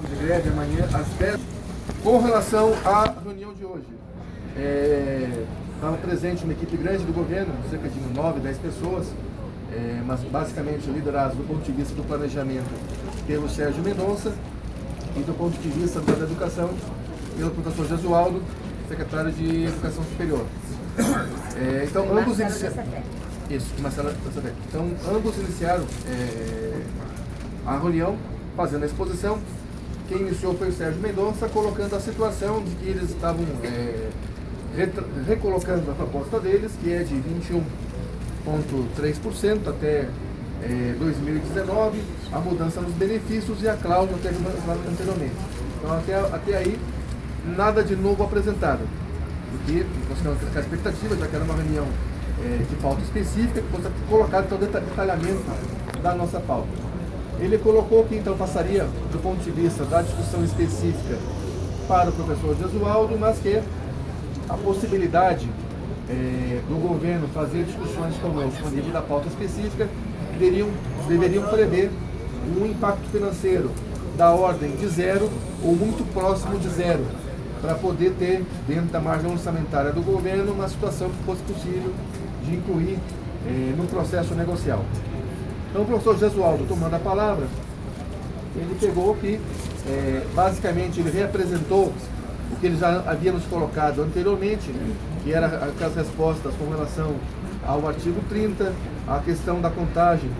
de greve amanhã às 10. Com relação à reunião de hoje, estava presente uma equipe grande do governo, cerca de 9, 10 pessoas, mas basicamente liderados do ponto de vista do planejamento pelo Sérgio Mendonça e do ponto de vista da educação pelo professor Jesualdo, secretário de Educação Superior. Então, ambos iniciaram. Isso, Marcela. Então, ambos iniciaram a reunião, fazendo a exposição. Quem iniciou foi o Sérgio Mendonça, colocando a situação de que eles estavam recolocando a proposta deles, que é de 21,3% até 2019, a mudança nos benefícios e a cláusula que mencionada anteriormente. Então, até aí, nada de novo apresentado. Porque nós temos a expectativa, já que era uma reunião de pauta específica, que fosse colocado então detalhamento da nossa pauta. Ele colocou que então passaria do ponto de vista da discussão específica para o professor Jesualdo, mas que a possibilidade do governo fazer discussões conosco no nível da pauta específica deveriam prever um impacto financeiro da ordem de zero ou muito próximo de zero, para poder ter, dentro da margem orçamentária do governo, uma situação que fosse possível de incluir no processo negocial. Então, o professor Jesualdo, tomando a palavra, ele pegou que, basicamente, ele reapresentou o que ele já havia nos colocado anteriormente, que era as respostas com relação ao artigo 30, a questão da contagem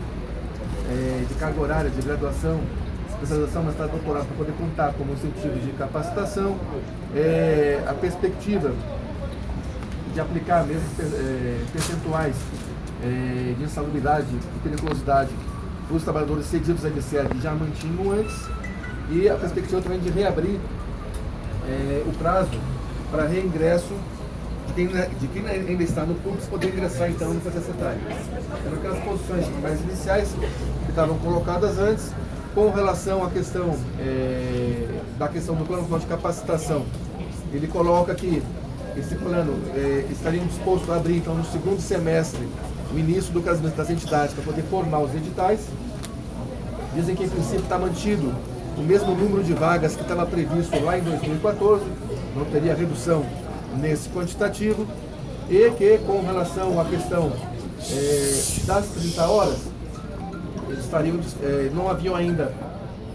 de carga horária de graduação, especialização, mestrado, doutorado, para poder contar como incentivo de capacitação, a perspectiva de aplicar mesmo percentuais de insalubridade e periculosidade para os trabalhadores cedidos à LCR que já mantinham antes, e a perspectiva também de reabrir o prazo para reingresso de quem ainda está no PUCS poder ingressar então no processo etário. Eram aquelas posições mais iniciais que estavam colocadas antes. Com relação à questão da questão do plano de capacitação, ele coloca que esse plano estaria disposto a abrir então no segundo semestre o início do casamento das entidades para poder formar os editais. Dizem que em princípio está mantido o mesmo número de vagas que estava previsto lá em 2014, não teria redução nesse quantitativo, e que com relação à questão das 30 horas, eles estariam, não haviam ainda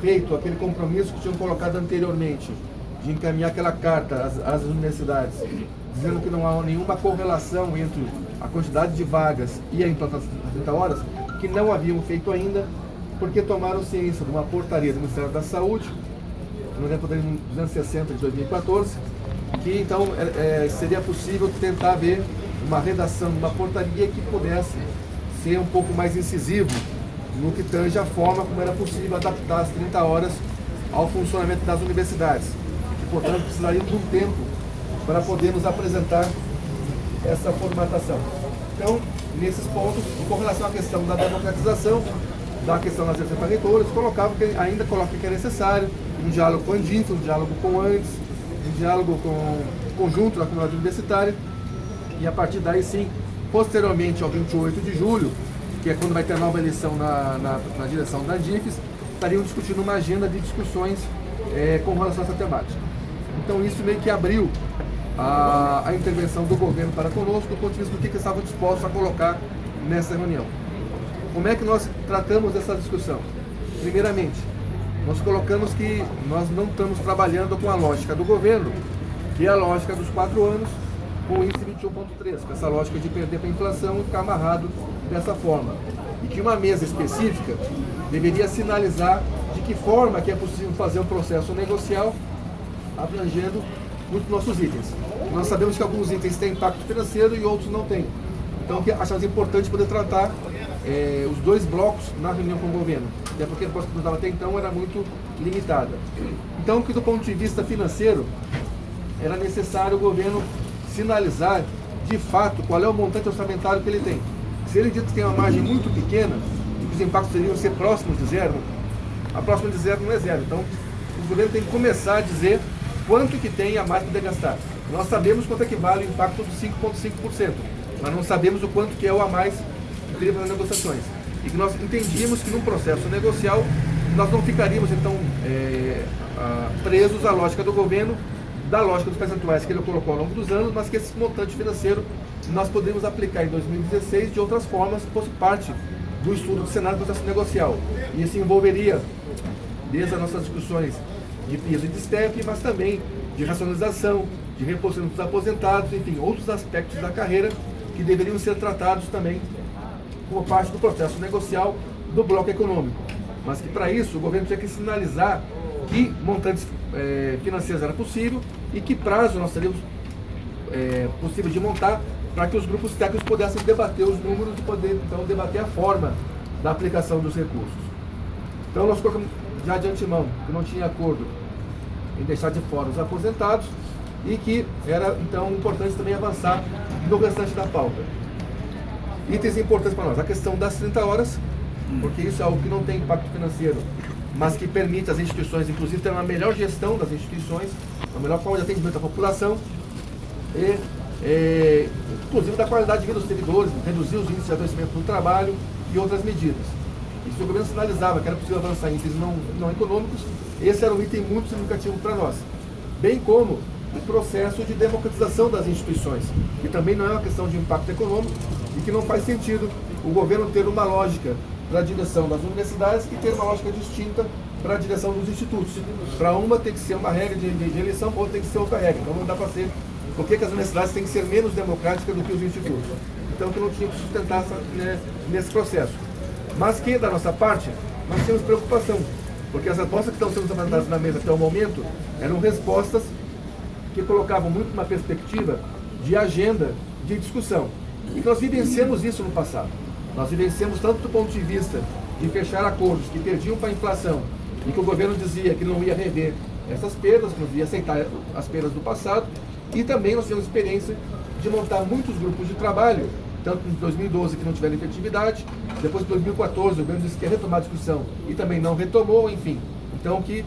feito aquele compromisso que tinham colocado anteriormente, de encaminhar aquela carta às universidades, dizendo que não há nenhuma correlação entre a quantidade de vagas e a implantação das 30 horas, que não haviam feito ainda, porque tomaram ciência de uma portaria do Ministério da Saúde, no 260 de 2014, que então seria possível tentar ver uma redação de uma portaria que pudesse ser um pouco mais incisivo no que tange a forma como era possível adaptar as 30 horas ao funcionamento das universidades. E, portanto, precisaria de um tempo para podermos apresentar essa formatação. Então, nesses pontos, com relação à questão da democratização, da questão das reitoras, ainda coloca que é necessário um diálogo com a Andinfa, um diálogo com o ANDES, um diálogo com o conjunto da comunidade universitária, e a partir daí sim, posteriormente ao 28 de julho, que é quando vai ter a nova eleição na direção da Andifes, estariam discutindo uma agenda de discussões com relação a essa temática. Então isso meio que abriu a intervenção do governo para conosco, do ponto de vista do que estavam dispostos a colocar nessa reunião. Como é que nós tratamos dessa discussão? Primeiramente, nós colocamos que nós não estamos trabalhando com a lógica do governo, que é a lógica dos 4 anos, com o índice 21,3, com essa lógica de perder para a inflação e ficar amarrado dessa forma. E que uma mesa específica deveria sinalizar de que forma que é possível fazer um processo negocial abrangendo muitos nossos itens. Nós sabemos que alguns itens têm impacto financeiro e outros não têm. Então, achamos importante poder tratar os dois blocos na reunião com o governo, até porque a proposta que nos dava até então era muito limitada. Então, que do ponto de vista financeiro, era necessário o governo sinalizar de fato qual é o montante orçamentário que ele tem. Se ele diz que tem uma margem muito pequena, e que os impactos deveriam ser próximos de zero, a próxima de zero não é zero. Então, o governo tem que começar a dizer quanto que tem a mais para poder gastar. Nós sabemos quanto é que vale o impacto dos 5,5%, mas não sabemos o quanto que é o a mais que teria para as negociações. E que nós entendíamos que num processo negocial, nós não ficaríamos, então, presos à lógica do governo, da lógica dos percentuais que ele colocou ao longo dos anos, mas que esse montante financeiro nós poderíamos aplicar em 2016 de outras formas, que fosse parte do estudo do Senado do processo negocial. E isso envolveria, desde as nossas discussões de piso e de STEP, mas também de racionalização, de reposicionamento dos aposentados, enfim, outros aspectos da carreira que deveriam ser tratados também como parte do processo negocial do bloco econômico. Mas que para isso o governo tinha que sinalizar que montantes financeiros era possível e que prazo nós teríamos possível de montar para que os grupos técnicos pudessem debater os números e poder então debater a forma da aplicação dos recursos. Então nós colocamos já de antemão que não tinha acordo em deixar de fora os aposentados e que era então importante também avançar no restante da pauta. Itens importantes para nós, a questão das 30 horas, porque isso é algo que não tem impacto financeiro, mas que permite às instituições, inclusive, ter uma melhor gestão das instituições, uma melhor forma de atendimento à população e, inclusive, da qualidade de vida dos servidores, reduzir os índices de adoecimento do trabalho e outras medidas. E se o governo sinalizava que era possível avançar em itens não econômicos, esse era um item muito significativo para nós. Bem como o processo de democratização das instituições, que também não é uma questão de impacto econômico e que não faz sentido o governo ter uma lógica para a direção das universidades e ter uma lógica distinta para a direção dos institutos. Para uma tem que ser uma regra de eleição, para outra tem que ser outra regra. Então não dá para ser... Por que as universidades têm que ser menos democráticas do que os institutos? Então que não tinha que sustentar nesse processo. Mas que, da nossa parte, nós tínhamos preocupação, porque as respostas que estão sendo apresentadas na mesa até o momento eram respostas que colocavam muito uma perspectiva de agenda de discussão. E que nós vivenciamos isso no passado. Nós vivenciamos tanto do ponto de vista de fechar acordos que perdiam para a inflação e que o governo dizia que não ia rever essas perdas, que não ia aceitar as perdas do passado, e também nós tivemos experiência de montar muitos grupos de trabalho, tanto em 2012 que não tiveram efetividade, depois em 2014 o governo disse que ia retomar a discussão e também não retomou, enfim. Então que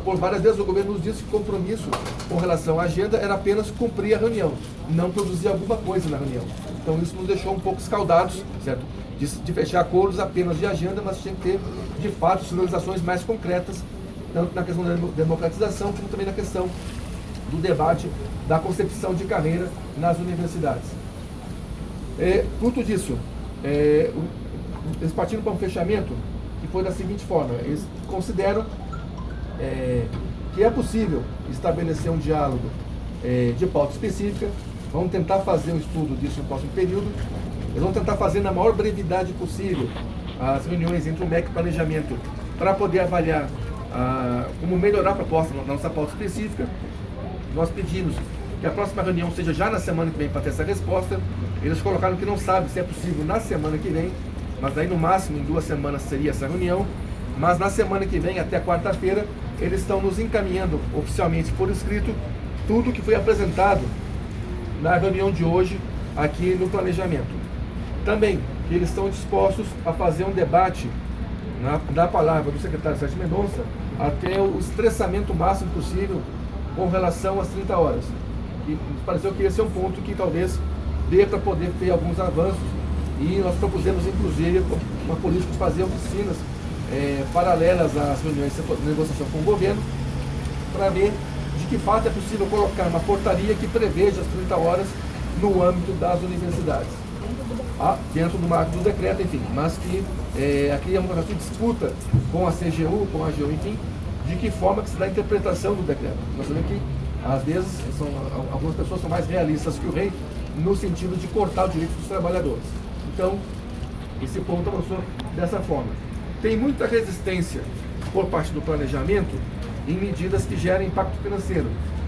por várias vezes o governo nos disse que o compromisso com relação à agenda era apenas cumprir a reunião, não produzir alguma coisa na reunião. Então isso nos deixou um pouco escaldados, certo? De fechar acordos apenas de agenda, mas tinha que ter, de fato, sinalizações mais concretas, tanto na questão da democratização, como também na questão do debate da concepção de carreira nas universidades. Fruto disso, eles partiram para um fechamento que foi da seguinte forma: eles consideram que é possível estabelecer um diálogo de pauta específica. Vamos tentar fazer um estudo disso no próximo período. Eles vão tentar fazer na maior brevidade possível as reuniões entre o MEC e Planejamento para poder avaliar como melhorar a proposta na nossa pauta específica. Nós pedimos que a próxima reunião seja já na semana que vem para ter essa resposta. Eles colocaram que não sabem se é possível na semana que vem, mas daí no máximo em 2 semanas seria essa reunião. Mas na semana que vem, até quarta-feira, eles estão nos encaminhando oficialmente por escrito tudo que foi apresentado na reunião de hoje aqui no Planejamento. Também que eles estão dispostos a fazer um debate da palavra do secretário Sérgio Mendonça até o estressamento máximo possível com relação às 30 horas. E pareceu que esse é um ponto que talvez dê para poder ter alguns avanços, e nós propusemos inclusive uma política de fazer oficinas paralelas às reuniões de negociação com o governo, para ver de que fato é possível colocar uma portaria que preveja as 30 horas no âmbito das universidades. Dentro do marco do decreto, enfim, mas que aqui é uma disputa com a CGU, com a AGU, enfim, de que forma que se dá a interpretação do decreto. Nós sabemos que, às vezes, algumas pessoas são mais realistas que o rei, no sentido de cortar o direito dos trabalhadores. Então, esse ponto avançou dessa forma. Tem muita resistência por parte do planejamento em medidas que gerem impacto financeiro,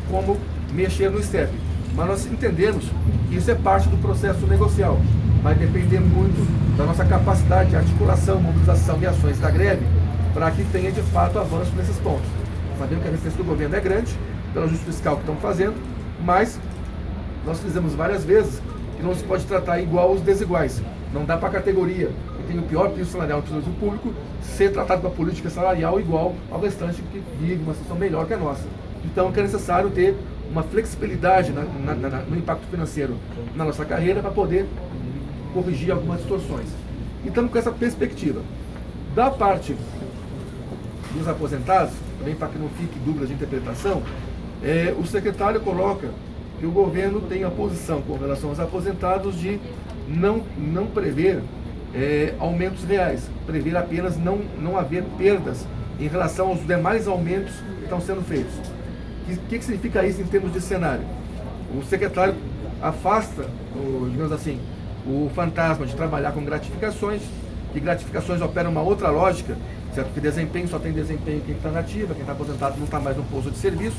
como mexer no STEP. Mas nós entendemos que isso é parte do processo negocial. Vai depender muito da nossa capacidade de articulação, mobilização e ações da greve, para que tenha de fato avanço nesses pontos. Sabemos que a resistência do governo é grande, pelo ajuste fiscal que estão fazendo, mas nós fizemos várias vezes que não se pode tratar igual aos desiguais. Não dá para a categoria que tem o pior piso salarial do serviço público ser tratado com a política salarial igual ao restante que vive uma situação melhor que a nossa. Então é necessário ter uma flexibilidade no impacto financeiro na nossa carreira para poder corrigir algumas distorções. Então, com essa perspectiva, da parte dos aposentados, também para que não fique dúvida de interpretação, o secretário coloca que o governo tem a posição com relação aos aposentados de não prever aumentos reais, prever apenas não haver perdas em relação aos demais aumentos que estão sendo feitos. O que significa isso em termos de cenário? O secretário afasta, digamos assim, o fantasma de trabalhar com gratificações, que gratificações operam uma outra lógica, certo? Que desempenho só tem desempenho quem está na ativa, quem está aposentado não está mais no posto de serviço.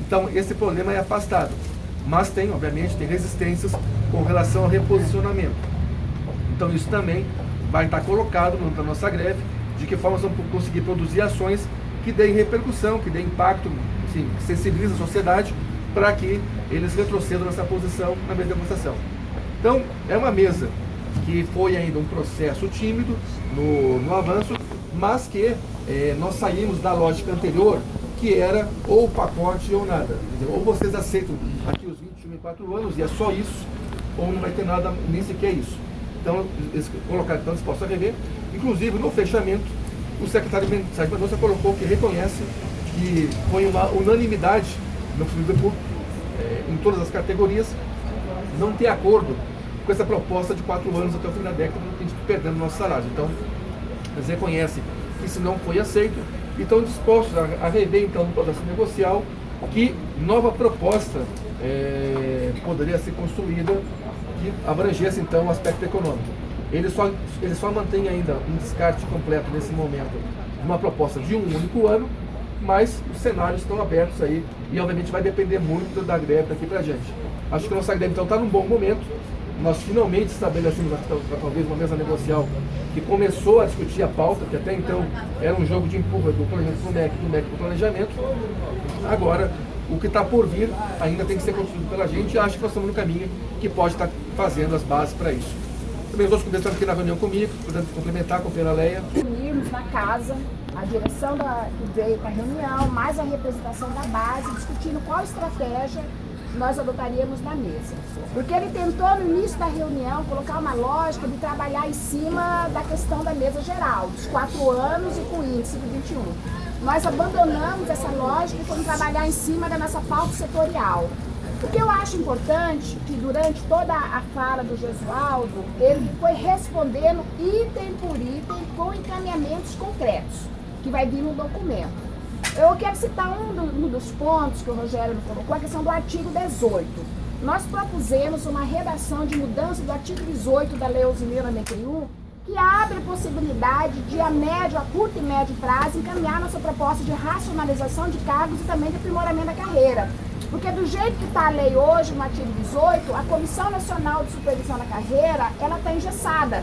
Então esse problema é afastado, mas obviamente tem resistências com relação ao reposicionamento. Então isso também vai estar colocado na nossa greve, de que forma vamos conseguir produzir ações que deem repercussão, que deem impacto, assim, que sensibilizem a sociedade para que eles retrocedam nessa posição na mesa de negociação. Então é uma mesa que foi ainda um processo tímido no avanço, mas que nós saímos da lógica anterior, que era ou pacote ou nada. Quer dizer, ou vocês aceitam aqui os 21 em 4 anos e é só isso, ou não vai ter nada, nem sequer isso. Então, eles colocaram então dispostos a rever. Inclusive, no fechamento, o secretário Sérgio Mendonça colocou que reconhece que foi uma unanimidade no Conselho Público, em todas as categorias, não ter acordo com essa proposta de 4 anos até o fim da década, que a gente está perdendo o nosso salário. Então, eles reconhecem que isso não foi aceito e estão dispostos a rever, então, no processo negocial, que nova proposta poderia ser construída que abrangesse, então, o aspecto econômico. Ele só mantém ainda um descarte completo, nesse momento, de uma proposta de um único ano, mas os cenários estão abertos aí e, obviamente, vai depender muito da greve daqui para gente. Acho que a nossa greve, então, está num bom momento. Nós finalmente estabelecemos talvez uma mesa negocial que começou a discutir a pauta, que até então era um jogo de empurra do planejamento para o MEC, do MEC para o planejamento. Agora, o que está por vir ainda tem que ser construído pela gente e acho que nós estamos no caminho que pode estar fazendo as bases para isso. Também os outros convidados estão aqui na reunião comigo, podendo complementar com a companheira Leia. Unirmos na casa a direção que veio para a reunião, mais a representação da base, discutindo qual estratégia nós adotaríamos na mesa. Porque ele tentou, no início da reunião, colocar uma lógica de trabalhar em cima da questão da mesa geral, dos 4 anos e com o índice de 21. Nós abandonamos essa lógica e fomos trabalhar em cima da nossa pauta setorial. O que eu acho importante, que durante toda a fala do Gesualdo, ele foi respondendo item por item com encaminhamentos concretos, que vai vir no documento. Eu quero citar um dos pontos que o Rogério colocou, a questão do artigo 18. Nós propusemos uma redação de mudança do artigo 18 da Lei 11.091, que abre possibilidade de, a curto e médio prazo, encaminhar nossa proposta de racionalização de cargos e também de aprimoramento da carreira. Porque do jeito que está a lei hoje, no artigo 18, a Comissão Nacional de Supervisão da Carreira, ela está engessada.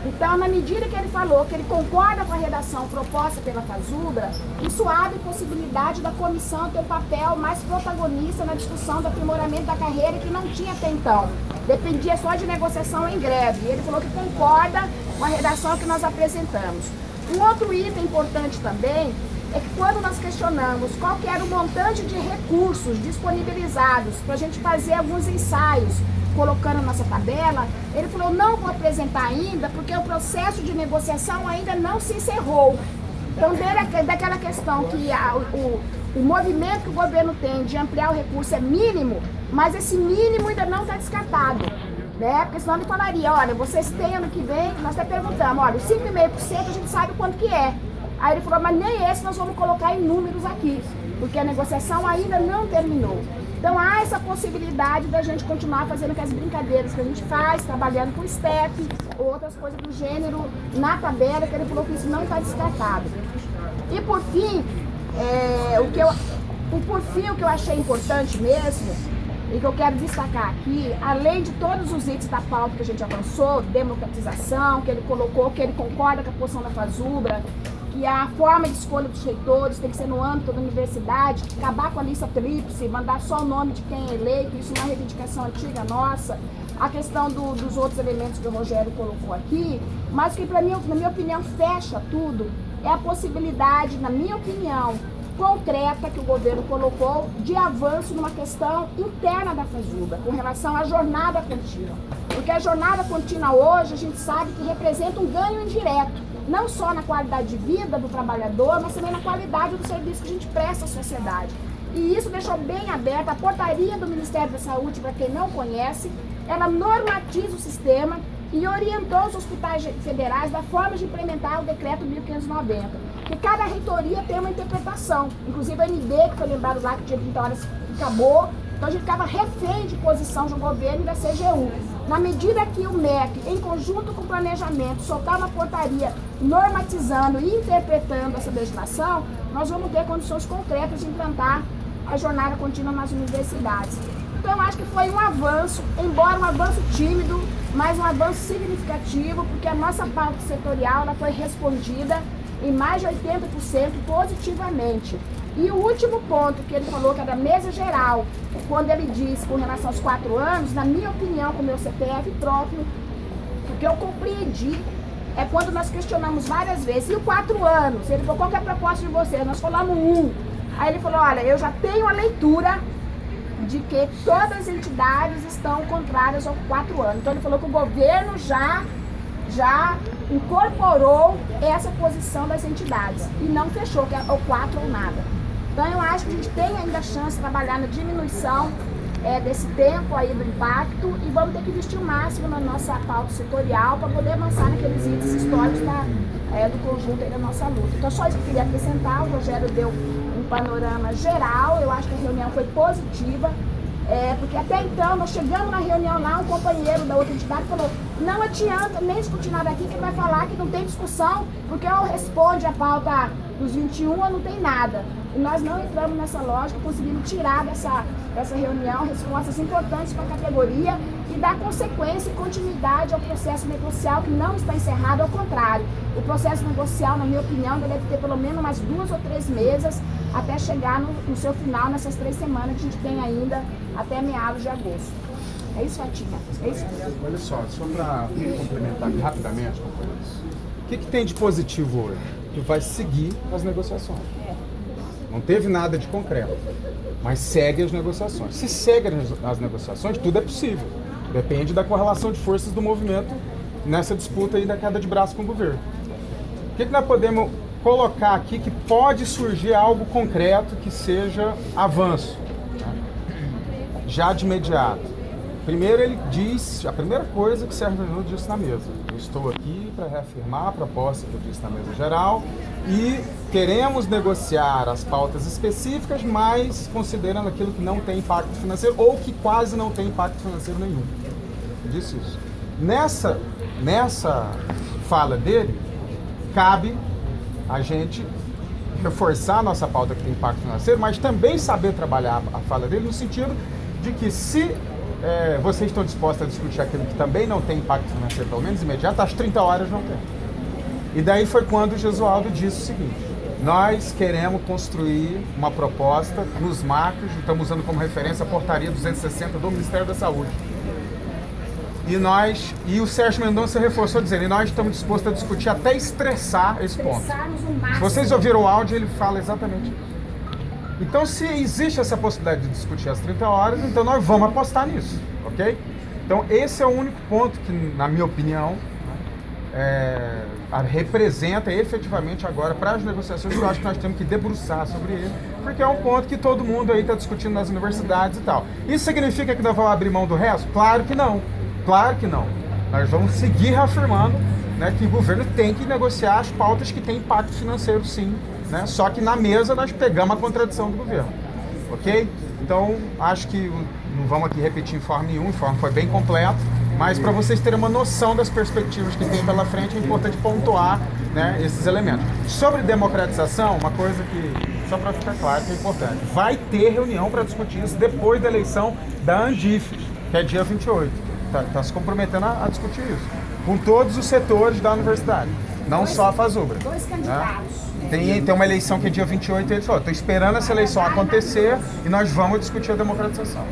Então, na medida que ele falou que ele concorda com a redação proposta pela Fazubra, isso abre possibilidade da comissão ter um papel mais protagonista na discussão do aprimoramento da carreira, que não tinha até então. Dependia só de negociação em greve. Ele falou que concorda com a redação que nós apresentamos. Um outro item importante também é que quando nós questionamos qual que era o montante de recursos disponibilizados para a gente fazer alguns ensaios, colocando a nossa tabela, ele falou, não vou apresentar ainda, porque o processo de negociação ainda não se encerrou. Então, daquela questão que o movimento que o governo tem de ampliar o recurso é mínimo, mas esse mínimo ainda não está descartado. Né? Porque senão ele falaria, olha, vocês têm ano que vem, nós até perguntamos, olha, os 5,5% a gente sabe quanto que é. Aí ele falou, mas nem esse nós vamos colocar em números aqui, porque a negociação ainda não terminou. Então há essa possibilidade da gente continuar fazendo aquelas brincadeiras que a gente faz, trabalhando com STEP, ou outras coisas do gênero na tabela, que ele falou que isso não está descartado. E por fim, o que eu achei importante mesmo, e que eu quero destacar aqui, além de todos os itens da pauta que a gente avançou, democratização, que ele colocou, que ele concorda com a posição da Fazubra, que a forma de escolha dos reitores tem que ser no âmbito da universidade, acabar com a lista tríplice, mandar só o nome de quem é eleito, isso não é uma reivindicação antiga nossa, a questão dos outros elementos que o Rogério colocou aqui, mas que, na minha opinião, fecha tudo, é a possibilidade, na minha opinião, concreta que o governo colocou de avanço numa questão interna da Fazubra, com relação à jornada contínua. Porque a jornada contínua hoje, a gente sabe que representa um ganho indireto. não só na qualidade de vida do trabalhador, mas também na qualidade do serviço que a gente presta à sociedade. E isso deixou bem aberta a portaria do Ministério da Saúde, para quem não conhece, ela normatiza o sistema e orientou os hospitais federais da forma de implementar o decreto 1590. Que cada reitoria tem uma interpretação, inclusive a MD, que foi lembrado lá que tinha 30 horas acabou, então a gente ficava refém de posição do governo e da CGU. Na medida que o MEC, em conjunto com o planejamento, soltar uma portaria normatizando e interpretando essa legislação, nós vamos ter condições concretas de implantar a jornada contínua nas universidades. Então eu acho que foi um avanço, embora um avanço tímido, mas um avanço significativo, porque a nossa pauta setorial ela foi respondida em mais de 80% positivamente. E o último ponto que ele falou, que era da mesa geral, quando ele disse com relação aos 4 anos, na minha opinião, com o meu CPF próprio, o que eu compreendi é quando nós questionamos várias vezes, e o 4 anos? Ele falou, qual que é a proposta de vocês? Nós falamos 1. Aí ele falou, olha, eu já tenho a leitura de que todas as entidades estão contrárias aos 4 anos. Então ele falou que o governo já incorporou essa posição das entidades e não fechou, que é o 4 ou nada. Então eu acho que a gente tem ainda a chance de trabalhar na diminuição desse tempo aí do impacto e vamos ter que investir o máximo na nossa pauta setorial para poder avançar naqueles índices históricos do conjunto aí da nossa luta. Então só isso que eu queria acrescentar, o Rogério deu um panorama geral, eu acho que a reunião foi positiva, porque até então nós chegamos na reunião lá, um companheiro da outra entidade falou, não adianta nem discutir nada aqui, que ele vai falar que não tem discussão, porque ou responde a pauta dos 21 ou não tem nada. E nós não entramos nessa lógica, conseguimos tirar dessa reunião respostas importantes para a categoria e dar consequência e continuidade ao processo negocial que não está encerrado, ao contrário. O processo negocial, na minha opinião, deve ter pelo menos umas 2 ou 3 mesas até chegar no seu final, nessas 3 semanas que a gente tem ainda até meados de agosto. É isso, Fatinha? É isso? Olha só para complementar aqui rapidamente, companheiros. O que tem de positivo hoje? Que vai seguir as negociações. Não teve nada de concreto, mas segue as negociações. Se segue as negociações, tudo é possível. Depende da correlação de forças do movimento nessa disputa aí da queda de braço com o governo. O que nós podemos colocar aqui que pode surgir algo concreto que seja avanço, né? Já de imediato? Primeiro ele diz, a primeira coisa que Sérgio Minuto disse na mesa, eu estou aqui para reafirmar a proposta que eu disse na mesa geral e queremos negociar as pautas específicas, mas considerando aquilo que não tem impacto financeiro ou que quase não tem impacto financeiro nenhum. Eu disse isso. Nessa fala dele, cabe a gente reforçar a nossa pauta que tem impacto financeiro, mas também saber trabalhar a fala dele no sentido de que se vocês estão dispostos a discutir aquilo que também não tem impacto financeiro, pelo menos imediato, às 30 horas não tem. E daí foi quando o Gesualdo disse o seguinte, nós queremos construir uma proposta nos marcos, estamos usando como referência a portaria 260 do Ministério da Saúde. E o Sérgio Mendonça reforçou dizendo, e nós estamos dispostos a discutir até estressar esse ponto. Se vocês ouviram o áudio, ele fala exatamente isso. Então, se existe essa possibilidade de discutir às 30 horas, então nós vamos apostar nisso, ok? Então, esse é o único ponto que, na minha opinião, representa efetivamente agora para as negociações, eu acho que nós temos que debruçar sobre ele, porque é um ponto que todo mundo aí está discutindo nas universidades e tal. Isso significa que nós vamos abrir mão do resto? Claro que não, claro que não. Nós vamos seguir reafirmando, né, que o governo tem que negociar as pautas que têm impacto financeiro, sim, né? Só que na mesa nós pegamos a contradição do governo, ok? Então, acho que não vamos aqui repetir informe nenhum, o informe foi bem completo, mas para vocês terem uma noção das perspectivas que tem pela frente, é importante pontuar, né, esses elementos. Sobre democratização, uma coisa que, só para ficar claro, que é importante, vai ter reunião para discutir isso depois da eleição da Andif, que é dia 28. Está se comprometendo a discutir isso, com todos os setores da universidade, não só a Fazubra. 2 candidatos. Tem uma eleição que é dia 28 e ele falou, estou esperando essa eleição acontecer e nós vamos discutir a democratização.